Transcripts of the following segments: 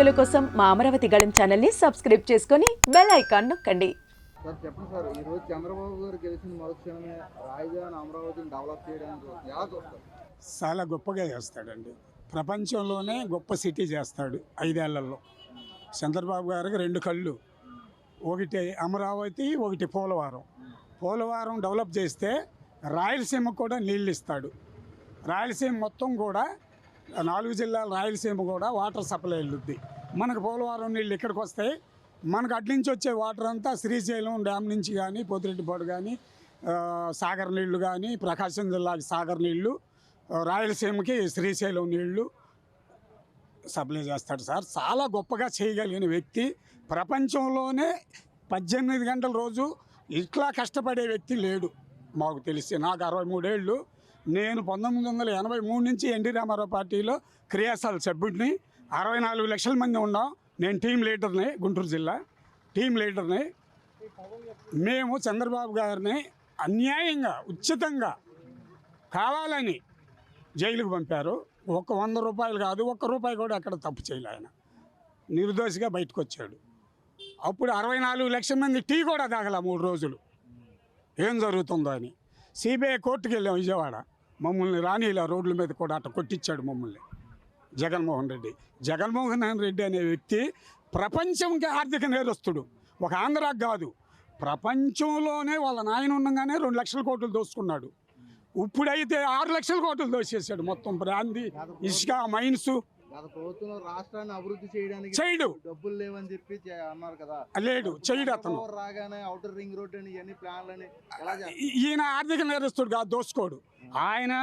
వీడియోల కోసం మా అమరావతి గళం ఛానల్ని సబ్స్క్రైబ్ చేసుకొని బెల్ ఐకాన్ నొక్కండి. సార్ చెప్పండి సార్, ఈరోజు చంద్రబాబు గారు గెలిచిన మరుక్షణమే రాజధాని అమరావతిని డెవలప్ చేయడానికి ఎలా చూస్తారు? చాలా గొప్పగా చేస్తాడండి. ప్రపంచంలోనే గొప్ప సిటీ చేస్తాడు 5 ఏళ్లలో. చంద్రబాబు గారికి 2 కళ్ళు, ఒకటి అమరావతి, ఒకటి పోలవరం. పోలవరం డెవలప్ చేస్తే రాయలసీమ కూడా నీళ్ళు ఇస్తాడు. రాయలసీమ మొత్తం కూడా 4 జిల్లాల రాయలసీమ కూడా వాటర్ సప్లై వెళ్ళుద్ది. మనకు పోలవరం నీళ్ళు ఇక్కడికి వస్తాయి. మనకు అటు నుంచి వచ్చే వాటర్ అంతా శ్రీశైలం డ్యామ్ నుంచి కానీ, పోతిరెడ్డిపాడు కానీ, సాగర్ నీళ్లు కానీ, ప్రకాశం జిల్లాకి సాగర్ నీళ్లు, రాయలసీమకి శ్రీశైలం నీళ్లు సప్లై చేస్తాడు సార్. చాలా గొప్పగా చేయగలిగిన వ్యక్తి. ప్రపంచంలోనే 18 గంటల రోజు ఇట్లా కష్టపడే వ్యక్తి లేడు మాకు తెలిసి. నాకు 63 ఏళ్ళు. నేను 1983 నుంచి ఎన్టీ రామారావు పార్టీలో క్రియాశీల సభ్యుడిని. 64 లక్షల మంది ఉన్నాం. నేను టీం లీడర్ని, గుంటూరు జిల్లా టీం లీడర్ని. మేము చంద్రబాబు గారిని అన్యాయంగా, ఉచితంగా కావాలని జైలుకు పంపారు. 100 రూపాయలు కాదు, 1 రూపాయి కూడా అక్కడ తప్పు చేయలే. ఆయన నిర్దోషిగా బయటకు వచ్చాడు. అప్పుడు 64 లక్షల మంది టీ కూడా తాగల 3 రోజులు. ఏం జరుగుతుందో అని సిబిఐ కోర్టుకు వెళ్ళాం విజయవాడ. మమ్మల్ని రాణిలా రోడ్ల మీద కూడా అట్ట కొట్టించాడు మమ్మల్ని జగన్మోహన్ రెడ్డి. జగన్మోహన్ రెడ్డి అనే వ్యక్తి ప్రపంచంకి ఆర్థిక నేరస్తుడు. ఒక ఆంధ్రాకి కాదు, ప్రపంచంలోనే వాళ్ళ నాయన ఉండగానే 2 లక్షల కోట్లు దోసుకున్నాడు. ఇప్పుడైతే 6 లక్షల కోట్లు దోసేసాడు. మొత్తం బ్రాంది, ఇసుక, మైన్స్. ప్రభుత్వంలో రాష్ట్రాన్ని అభివృద్ధి చేయడానికి చేయడు, డబ్బులు లేవని చెప్పి అన్నారు కదా. లేడు, చేయడు. అతను రాగానే ఔటర్ రింగ్ రోడ్ అని ఇవన్నీ ప్లాన్లని ఎలా ఈయన ఆర్థిక నేరస్తుడు కాదు, దోసుకోడు. ఆయన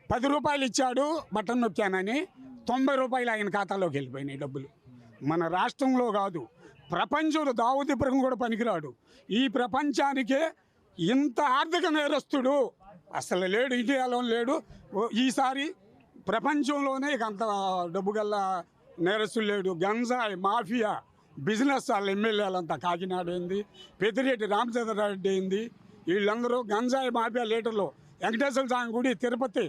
10 రూపాయలు ఇచ్చాడు బటన్ నొక్కానని 90 రూపాయలు ఆయన ఖాతాలోకి వెళ్ళిపోయినాయి డబ్బులు. మన రాష్ట్రంలో కాదు, ప్రపంచంలో దావుదిపురం కూడా పనికిరాడు. ఈ ప్రపంచానికే ఇంత ఆర్థిక నేరస్తుడు అసలు లేడు, ఇండియాలో లేడు. ఈసారి ప్రపంచంలోనే ఇక అంత డబ్బు గల్ల నేరస్తులు లేడు. గంజాయి మాఫియా బిజినెస్ వాళ్ళ ఎమ్మెల్యేలంతా కాకినాడ ఏంది, పెద్దిరెడ్డి రామచంద్రారెడ్డి ఏంది, వీళ్ళందరూ గంజాయి మాఫియా లీటర్లు. వెంకటేశ్వర స్వామి గుడి తిరుపతి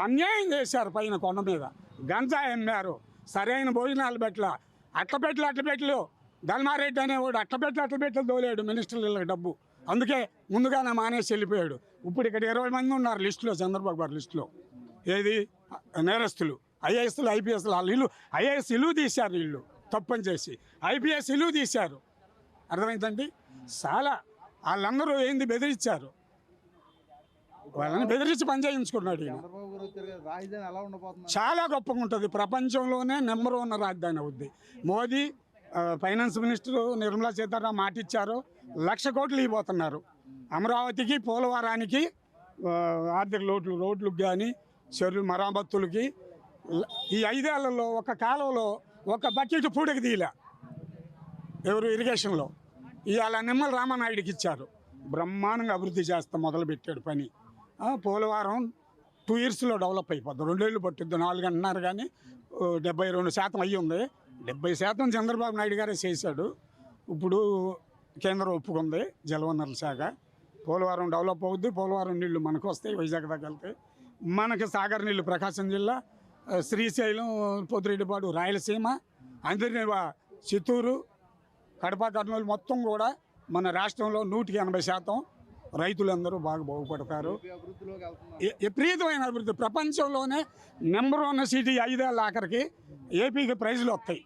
అన్యాయం చేశారు. పైన కొండ మీద గంజాయి అమ్మారు. సరైన భోజనాలు పెట్టల. అట్లపెట్లు ధల్మారెడ్డి అనేవాడు అట్లపెట్లు దోలేడు మినిస్టర్ల డబ్బు. అందుకే ముందుగానే మానేసి వెళ్ళిపోయాడు. ఇప్పుడు ఇక్కడ 20 మంది ఉన్నారు లిస్టులో, చంద్రబాబు గారి లిస్టులో. ఏది నేరస్తులు, ఐఏఎస్లు, ఐపీఎస్లు. వాళ్ళు ఇల్లు ఐఏఎస్ ఇల్లు తీశారు, వీళ్ళు తప్పని చేసి. ఐపీఎస్ ఇల్లు తీశారు. అర్థమైందండి. చాలా వాళ్ళందరూ ఏంది బెదిరించారు. వాళ్ళని బెదిరించి పని చేయించుకున్నాడు. రాజధాని ఎలా ఉండబోతుంది? చాలా గొప్పగా ఉంటుంది. ప్రపంచంలోనే నెంబర్ 1 రాజధాని అవుద్ది. మోదీ ఫైనాన్స్ మినిస్టర్ నిర్మలా సీతారామన్ మాట ఇచ్చారు. 1,00,000 కోట్లు ఇవ్వబోతున్నారు అమరావతికి, పోలవరానికి. ఆర్థిక రోడ్లకు కానీ, చెరువు మరామత్తులకి. ఈ 5 ఏళ్లలో ఒక కాలంలో ఒక బకెట్ పూడకి తీయలే ఎవరు ఇరిగేషన్లో. ఇవాళ నిమ్మల రామానాయుడికి ఇచ్చారు. బ్రహ్మాండంగా అభివృద్ధి చేస్తా మొదలుపెట్టాడు పని. పోలవరం 2 ఇయర్స్లో డెవలప్ అయిపోద్ది. 2 ఏళ్ళు పట్టుద్ది, 4 అంటున్నారు కానీ 72% అయ్యి ఉంది. 70% చంద్రబాబు నాయుడు గారే చేశాడు. ఇప్పుడు కేంద్రం ఒప్పుకుంది జలవనరుల శాఖ. పోలవరం డెవలప్ అవుద్ది. పోలవరం నీళ్లు మనకు వస్తాయి, వైజాగ్ దగ్గర వెళ్తాయి. మనకి సాగర్ నీళ్లు ప్రకాశం జిల్లా, శ్రీశైలం, పోతిరెడ్డిపాడు రాయలసీమ, అందరినీ చిత్తూరు, కడప, కర్నూలు మొత్తం కూడా మన రాష్ట్రంలో 180% రైతులందరూ బాగా బాగుపడతారు. విపరీతమైన అభివృద్ధి. ప్రపంచంలోనే నెంబర్ 1 సిటీ 5 ఏళ్ళ ఆఖరికి ఏపీకి ప్రైజులు వస్తాయి.